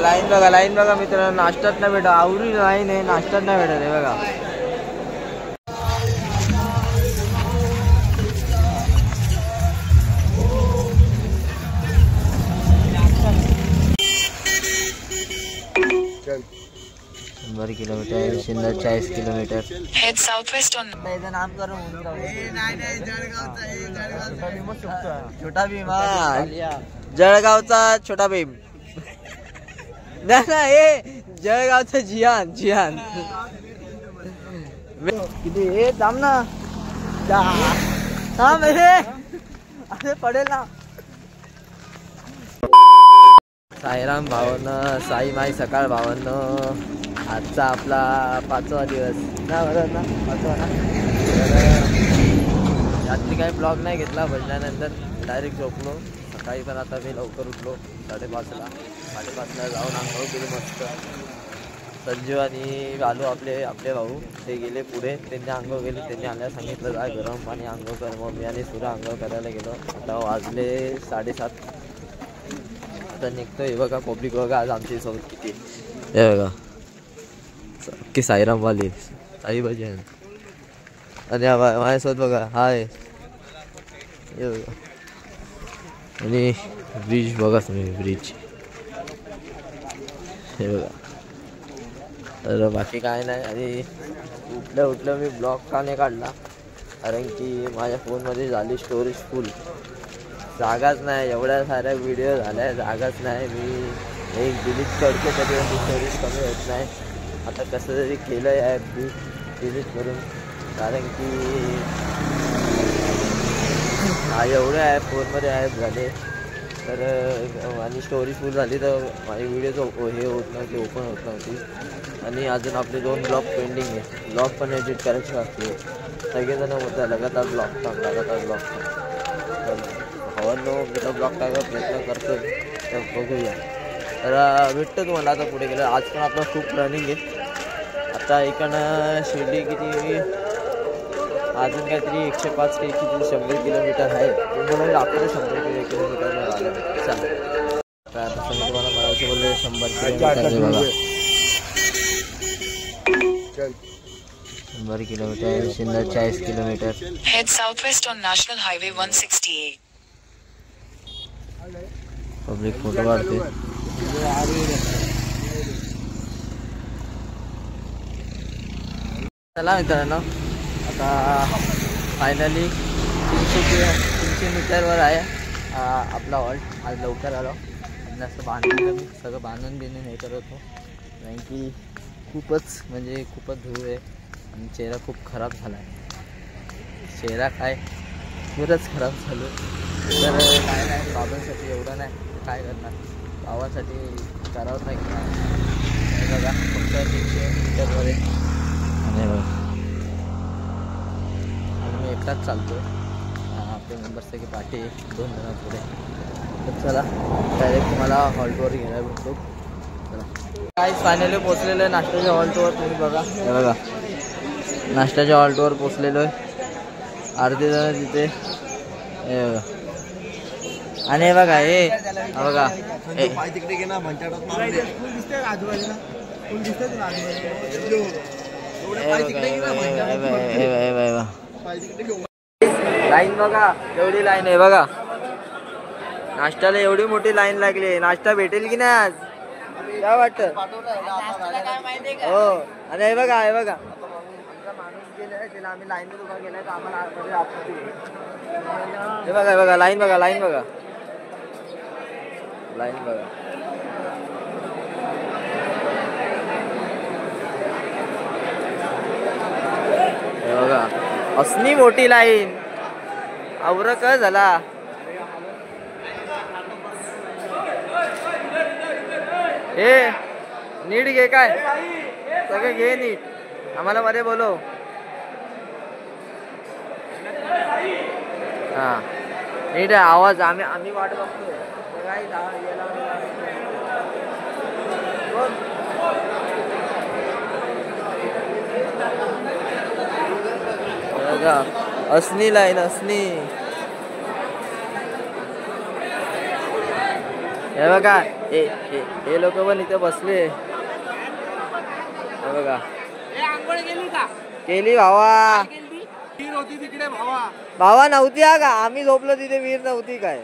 Line बघा मित्रांनो, नाश्त्यात नाही भेटा, आवडी लाईन आहे, नाश्त्यात नाही भेटत आहे बघा. बरं किलोमीटर शिंदर 40 kilometre. Head south west on नामकरण होऊन छोटा भीम. जळगावचा छोटा भीम ना, हे जळगावचा जिहान. किती हे थांब ना, थांब हे अरे पडेल ना. साईराम भावांनो, साई माई सकाळ भावांनो, आजचा आपला 5वा दिवस ना, बरोबर ना, 5वा ना. रात्री काही ब्लॉग नाही घेतला, भजल्यानंतर डायरेक्ट झोपलो. सकाळी पण आता मी लवकर उठलो 5:30ला जाऊन आंघोळ केली मस्त. संजीव आणि आलो आपले भाऊ, ते गेले पुढे, त्यांनी आंघोळ केली. त्यांनी आल्या सांगितलं जा गरम पाणी आंघोळ कर. मग मी आणि सुरा आंघोळ करायला गेलो. आता वाजले 7:30. आता निघतोय. बघा पब्लिक बघा आज आमच्या सोबत किती. हे बघा की साईरामवाली साई भजन. आणि माझ्यासोबत बघा हाय, हे बघा. आणि ब्रिज बघा तुम्ही, ब्रिज हे बघा. तर बाकी काय नाही. आणि उठलं मी ब्लॉग का नाही काढला, कारण की माझ्या फोनमध्ये झाली स्टोरेज फुल, जागाच नाही. एवढ्या साऱ्या व्हिडिओ झाल्या, जागाच नाही. मी एक डिलीट करतो तरी स्टोरेज कमी होत नाही. आता कसं तरी केलं आहे ॲप बी डिलीट करून, कारण की एवढे ॲप फोनमध्ये ॲप झाले. तर आणि स्टोरेज फुल झाली तर माझी व्हिडिओ हे होत नव्हती, ओपन होत नव्हती. आणि अजून आपले 2 ब्लॉग पेंडिंग आहे. ब्लॉग पण एडिट करायचे बाकी आहे. सगळेजण होतं लगातार ब्लॉग हवानो. मी तर ब्लॉग टाकायचा प्रयत्न करतो, तर बघूया. तर भेटतो तुम्हाला आता पुढे गेलं. आज पण आपलं खूप रनिंग आहे. आता इकडनं शिर्डी किती अजून काहीतरी 105 किती 100 किलोमीटर आहे. तुम्हाला आपल्याला 100 किलोमीटर आलं चालेल. तर आता मी तुम्हाला म्हणायचं बोलले 100 किलोमीटर. 100 किलोमीटर शिंदर 40 kilometre. Head south west on national highway 168. Public photo काढते. चला मित्रांनो, आता फायनली 300 मीटरवर आहे आपला हॉल्ट. आज लवकर आलो. जास्त बांधून मी सगळं बांधून हे करत होतो, कारण की खूपच धूळ आहे आणि चेहरा खूप खराब झाला आहे. चेहरा काय बरंच खराब झालं. तर काय नाही, बाबांसाठी एवढं नाही काय करणार, बाबांसाठी करावंच नाही. बघा फक्त 300 मीटरवर आहे. आणि मी एकटाच चालतो. आपले मेंबर्सचे की पाठी 2 जण पुढे. तर चला डायरेक्ट तुम्हाला हॉल्टवर घ्यायला भेटतो. चला काय फायनली पोचलेलं आहे नाश्त्याच्या हॉल्टवर. तुम्ही बघा, हे बघा नाश्त्याच्या हॉल्टवर पोचलेलो आहे. अर्धे जण तिथे हे बघा. आणि हे बघा हे बघा लाईन बघा, एवढी लाईन आहे बघा. नाश्त्याला एवढी मोठी लाईन लागली. नाश्ता भेटेल की नाही आज, काय वाटतं? हो. आणि हे बघा आमचा माणूस गेलाय, त्याला आम्ही लाईनमध्ये उभा केलाय, तर आम्हाला हे बघा लाईन बघा लाईन बघा. हे बघा असली मोठी लाईन. आवरं काय झाला. हे नीट घे, काय सगळं घे नीट, आम्हाला मध्ये बोलव. हा नीट आहे आवाज. आम्ही वाट बघतो. असनी लाईन असनी. हे बघा हे लोक पण इथे बसले. हे बघा केली भावा. भावा नव्हती हा का? आम्ही झोपलो तिथे वीर नव्हती काय?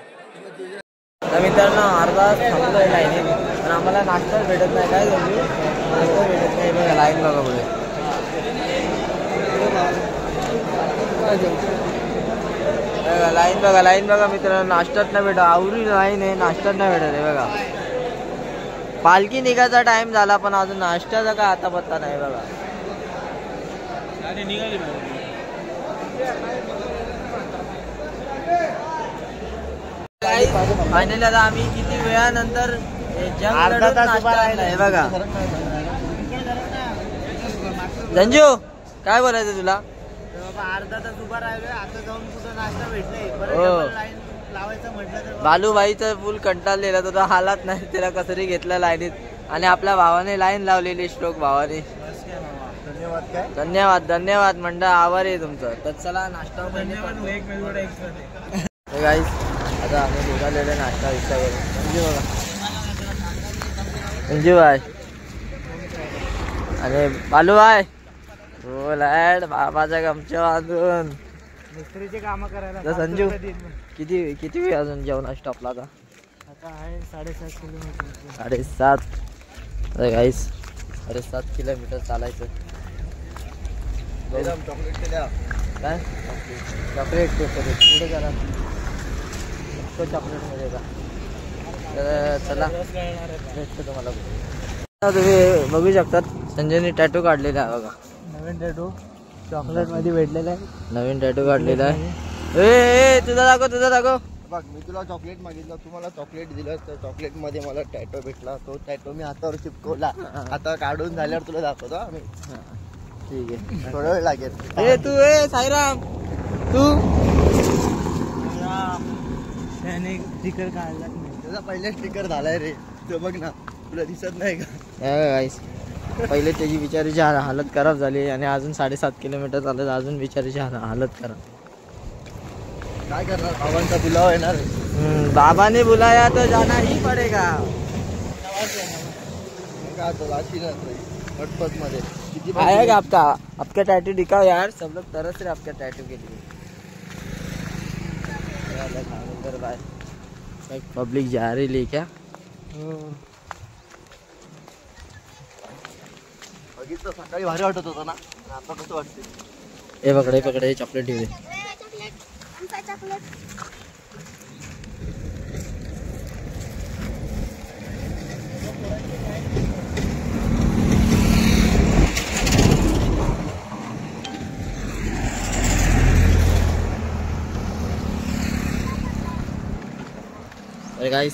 तर मित्रांनो अर्धा थांबलोय लाईनीत पण आम्हाला नाश्ता भेटत नाही. काय झाली नाश्ता भेटत नाही. बघा लाईन बघा पुढे. लाईन बघा मित्रांनो. नाश्त्यात नाही भेटत. आवरी लाईन आहे, नाश्त्यात नाही भेटत आहे बघा. पालखी निघायचा टाइम झाला पण अजून नाश्त्याचा काय आता पत्ता नाही बघा. फायनली आता आम्ही किती वेळानंतर आहे बघा. संजू काय बोलायचं तुला? अर्धा तास उभा राहिलोय आता जाऊन कुठं नाश्ता भेटलाय. लावायचं म्हटलं तर बालूबाईचा फुल कंटाळलेला तो हालात नाही. त्याला कसरी घेतला लाईनीत आणि आपल्या भावाने लाईन लावलेली. श्लोक भावाने धन्यवाद धन्यवाद मंडळ आभार आहे तुमचं. तर चला नाश्ता गाईस आता आम्ही निघालेले नाश्ता विचार करू. संजू बघा संजू भाई आणि बालू भाई हो लाड बाबाच्या गमच्या बांधून मिस्त्रीचे काम करायला. संजू किती वेळ अजून जेवण स्टॉपला आता आहे 7.5 किलोमीटर. 7.5 गाईस 7.5 किलोमीटर चालायचं. काय चॉकलेट पुढे करा चॉकलेट मध्ये का? तर चला भेटतो तुम्हाला. तुम्ही बघू शकतात संजयने टॅटू काढलेला आहे बघा. नवीन टॅटू चॉकलेट मध्ये भेटलेला आहे. नवीन टॅटू काढलेला आहे. ए तुझा दाखव. बघ मी तुला चॉकलेट मागितलं, तुम्हाला चॉकलेट दिलं तर चॉकलेट मध्ये मला टॅटो भेटला. तो टॅटो मी हातावर चिपकवला. आता काढून झाल्यावर तुला दाखवतो आम्ही. ठीक आहे थोडा वेळ लागेल. ए तू साईराम तू त्याने स्टिकर काढला नाही. त्याचा पहिला स्टिकर झालाय रे. तो बघ ना तुला दिसत नाही का? गाईस पहिले त्याची बिचारीची हालत खराब झाली आणि अजून 7.5 किलोमीटर चालत अजून बिचारीची हालत खराब. काय करणार? बाबांचा बुलावा येणार. बाबाने बुलाया तो जाना ही पडेगा. पटपट मध्ये आएगा आपका टैटू दिखाओ यार. सब लोग तरस रहे आपके टैटू के लिए. पब्लिक जा रही है क्या? बघितलं सकाळी भारी वाटत होतं ना. आता कसं वाटते? हे पकडे चॉकलेट ठेवले. गाईस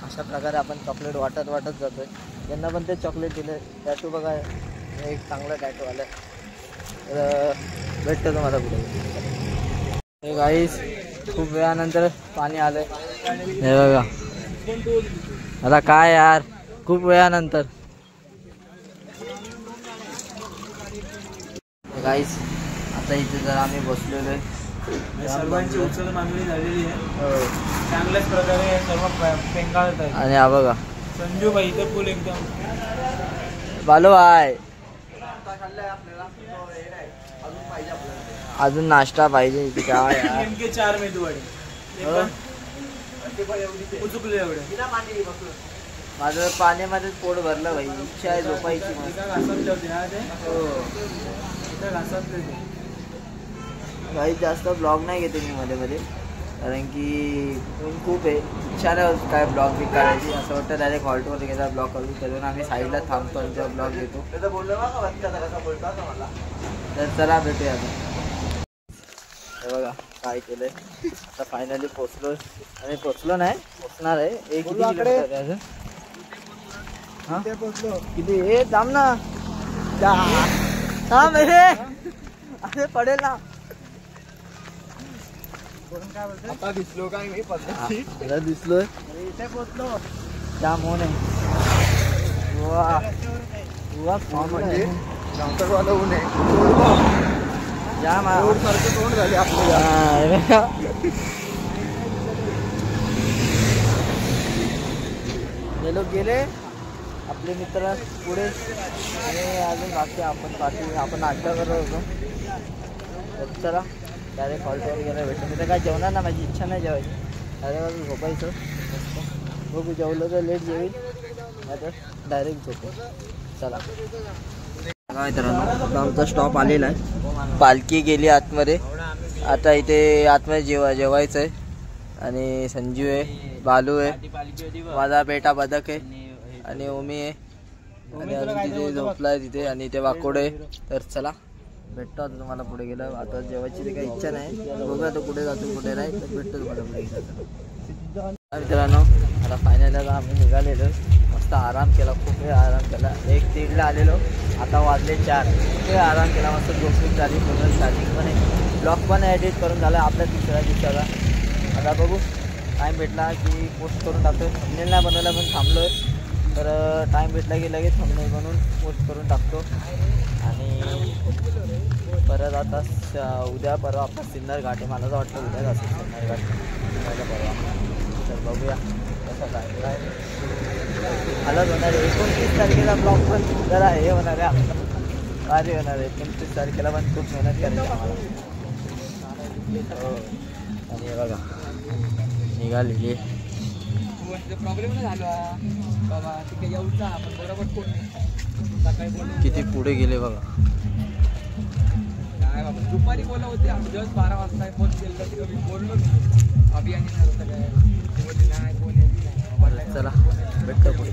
अशा प्रकारे आपण चॉकलेट वाटत जातोय. त्यांना पण ते चॉकलेट दिले. टॅटू बघा एक चांगला टॅटू आलं तर भेटतं तुम्हाला पुढे. हे गाईस खूप वेळानंतर पाणी आलंय. हे बघा आता काय यार खूप वेळानंतर. गाईस आता इथे जर आम्ही बसलेलो आहे. सर्वांची उचल मागणी झालेली आहे. चांगल्याच प्रकारे सर्व पेंगाळत आहे. आणि हा बघा संजू भाई तर फुल एकदम बालू भाई अजून नाश्ता पाहिजे. काय नेमके 4 मेदूवडे उचुकले एवढे. माझं पाण्यामध्येच पोट भरलं भाई. इच्छा आहे झोपायची. घासतले होते हा ते. हो घासतले ते. काही जास्त ब्लॉग नाही घेते मी मध्ये कारण की ऊन खूप आहे. इच्छा नाही काय ब्लॉग बी करायची. असं वाटतं डायरेक्ट हॉल्टवर घेता ब्लॉग करू. त्यातून आम्ही साईडला थांबतो आणि तेव्हा ब्लॉग घेतो. तर चला भेटूया आता. हे बघा काय केलंय. आता फायनली पोचलो आणि पोचलो नाही पोचणार आहे. एक किलोमीटर अजून. हा किती हे थांब ना. थांब अरे पडेल ना. आता दिसलो काय मी पद्धती दिसलोय. इथे पोचलो. जाम होऊन म्हणजे गावठवाला ऊन आहे. जाम सारखं तोंड झाले आपलं. हे लोक गेले आपले मित्र पुढे आणि अजून बाकी आपण अड्डा करत होतो. तर चला डायरेक्ट हॉल्टवर गेला भेटतो. मी तर काय जेवणार ना, माझी इच्छा नाही जेवायची. डायरेक्ट झोपायचं मस्त. बघू जेवलं तर लेट जेवील नाही तर डायरेक्ट झोपू. चला मित्रांनो आमचा स्टॉप आलेला आहे. पालखी गेली आतमध्ये. आता इथे आतमध्ये जेवायचं आहे. आणि संजीव आहे, बालू आहे, माझा बेटा बदक आहे आणि ओमी आहे आणि अजून तिथे झोपलाय तिथे आणि इथे वाकोडे. तर चला भेटतो आता तुम्हाला पुढे गेलं. आता जेवायची काही इच्छा नाही. बघूया तो कुठे जातो कुठे नाही. तर भेटतो तुम्हाला पुढे गेलं. मित्रांनो आता फायनल आम्ही निघालेलो. मस्त आराम केला, खूप वेळ आराम केला. 1:30ला आलेलो, आता वाजले 4. खूप वेळ आराम केला. मस्त झोपून झाली. पूर्ण स्टार्टिंग पण आहे, ब्लॉग पण एडिट करून झाला आपल्या तिसऱ्या दिवसाला. आता बघू टाईम भेटला की पोस्ट करून टाकतो. थंबनेल नाही बनवायला पण थांबलो आहे. तर टाईम भेटला की लगेच थंबनेल बनवून पोस्ट करून टाकतो. आणि परत आता उद्या परवा आपला सिन्नर घाट आहे. मला तर वाटतं उद्याच असेल सिन्नर घाट परवा. तर बघूया कसं काय आलंच होणार आहे. 29 तारखेला ब्लॉग पण जरा हे होणार आहे आपलं, भारी होणार आहे. 29 तारखेला पण खूप मेहनत करायची आम्हाला. आणि हे बघा निघालेली किती पुढे गेले बघा. दुपारी बोला होते आम्ही दिवस 12 वाजता फोन केला तर कधी बोललो अभियान नाही. चला भेटतो पुढे.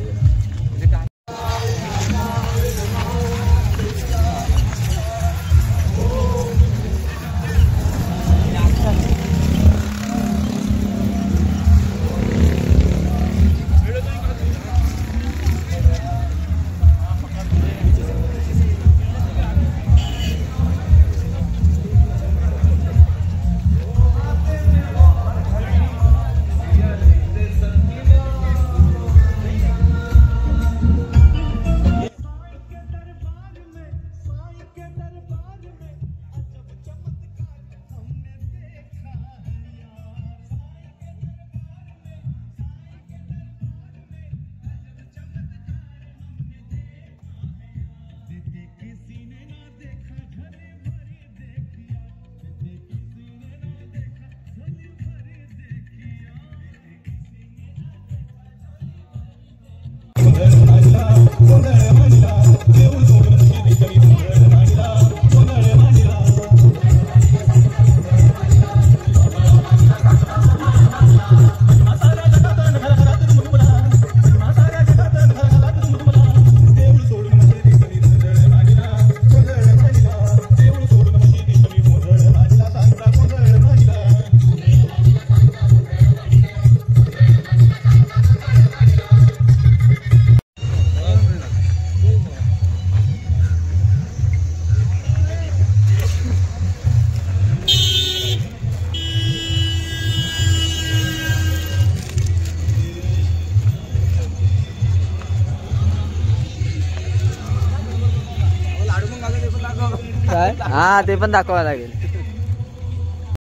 काय हा ते पण दाखवावं लागेल.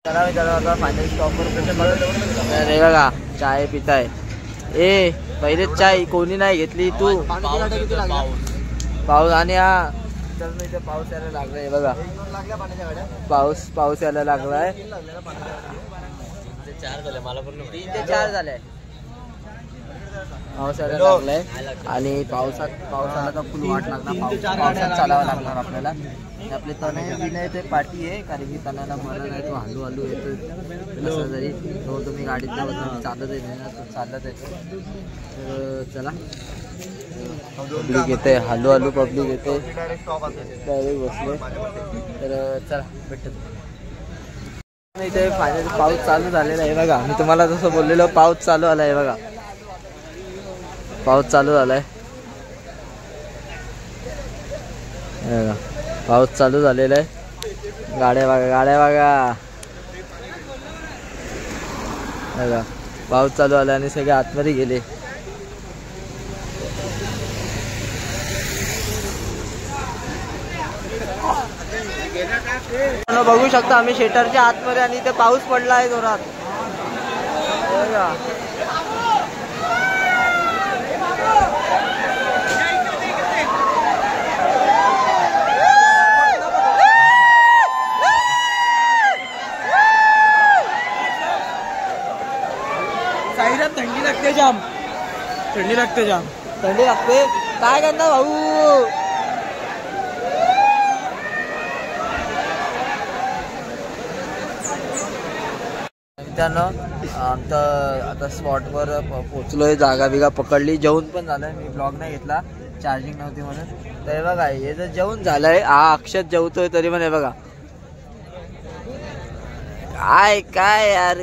चला मी आता फायनल स्टॉपवर रे बघा चाय पिताय. ए पहिलेच चाय कोणी नाही घेतली तू. पाऊस आणि हा इथे पाऊस यायला लागलाय बघा. पाऊस यायला लागलाय. 3 ते 4 झाले. पाऊस यायला लागलाय आणि पावसाला तर फुल वाट लागणार. पावसात चालावं लागणार आपल्याला. आपले तनय बिनय ते पाठी आहे कारण की तनाला मला नाही तो हलू येतो. कसं जरी तो तुम्ही गाडीत जाऊ चालत येते ना तो चालत येतो. तर चला पब्लिक येते हलू पब्लिक येते डायरेक्ट बसले. तर चला भेटतो. इथे फायनल पाऊस चालू झालेला आहे बघा. मी तुम्हाला जसं बोललेलो पाऊस चालू आला आहे बघा. पाऊस चालू झालाय बघा. पाऊस चालू झालेला आहे. गाड्या बघा बघा. पाऊस चालू आला आणि सगळे आतमध्ये गेले. बघू शकता आम्ही शेटरच्या आतमध्ये आणि इथे पाऊस पडला आहे जोरात. थंडी लागते जाम. थंडी लागते काय करणार भाऊ. मित्रांनो आमचं आता स्पॉटवर पोचलोय. जागा बिगा पकडली. जेवण पण झालंय. मी ब्लॉग नाही घेतला चार्जिंग नव्हती म्हणून. तर हे बघा हे जर जेवण झालंय. हा अक्षत जेवतोय तरी पण हे बघा काय काय यार.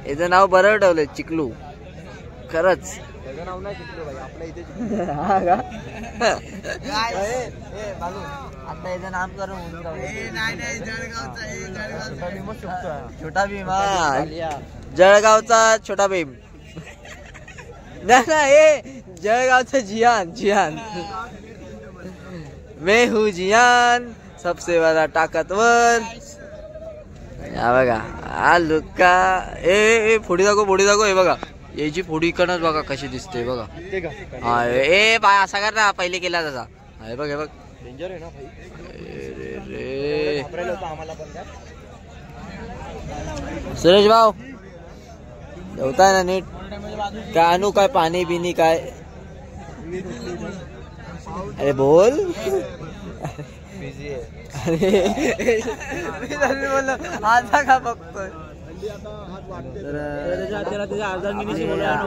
याचं नाव बरं ठेवलंय चिकलू. खरंच नाव नाही चिकलू भाई आपल्या इथे. हा का आता याचं नामकरण होऊन छोटा भीम. हा जळगावचा छोटा भीम. नाही जळगावचा जियान. जियान मैं हूँ जियान सबसे बड़ा ताकतवर. हा बघा हा लुक्का. ए फोडी दाखव हे बघा. याची फोडी इकडनंच बघा कशी दिसते बघा. हा ए बाय असा कर ना पहिले केला तसा. हे बघ हे बघ डेंजर आहे ना भाई. रे घाबरायला होतं आम्हाला पण त्या. सुरेश भाऊ जेवताय ना नीट. काय आणू काय पाणी बिनी काय. अरे बोल. बिझी आहे. अरे मी बोललो आता का बघतोय. तर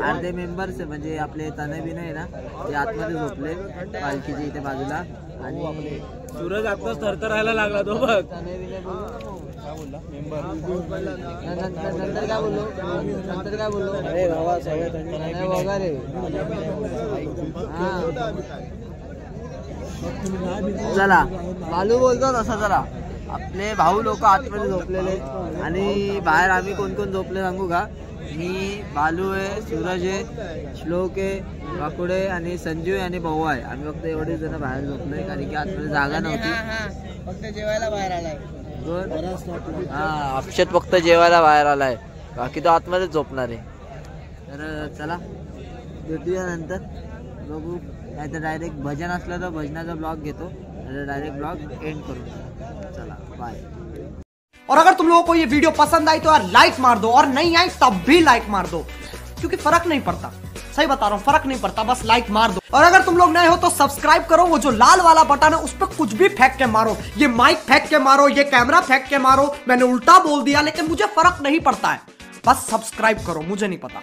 अर्धे मेंबर्स म्हणजे आपले तने बी नाही ना ते आतमध्ये झोपले पालखीच्या इथे बाजूला. आणि सूरज आताच थरथरायला लागला तो बघ. तने बिने नंतर काय बोललो. अरे बाबा सगळ्या नाही वगैरे चला बालू बोलतो तसा. जरा आपले भाऊ लोक आतमध्ये झोपलेले आणि बाहेर आम्ही कोण कोण झोपले सांगू का. मी बालू आहे, सूरज आहे, श्लोक आहे, वाकुडे आणि संजू आहे आणि भाऊ आहे. आम्ही फक्त एवढे जण बाहेर झोपलोय कारण की आतमध्ये जागा नव्हती. फक्त जेवायला बाहेर आलाय. हा अक्षत फक्त जेवायला बाहेर आलाय. बाकी तो आतमध्येच झोपणार आहे. तर चला भेटूया नंतर. बघू नाही तर डायरेक्ट भजन असलं तर भजनाचा ब्लॉग घेतो. डायरेक्ट ब्लॉग एंड करू. चला बाय. और अगर तुम लोगों को ये वीडियो पसंद आई तो यार लाइक मार दो और नहीं आई तब भी लाइक मार दो क्योंकि फर्क नहीं पड़ता. सही बता रहा हूँ फर्क नहीं पड़ता. बस लाइक मार दो. और अगर तुम लोग नए हो तो सब्सक्राइब करो. वो जो लाल वाला बटन है उस पर कुछ भी फेंक के मारो. ये माइक फेंक के मारो, ये कैमरा फेंक के मारो. मैंने उल्टा बोल दिया लेकिन मुझे फर्क नहीं पड़ता है. बस सब्सक्राइब करो. मुझे नहीं पता.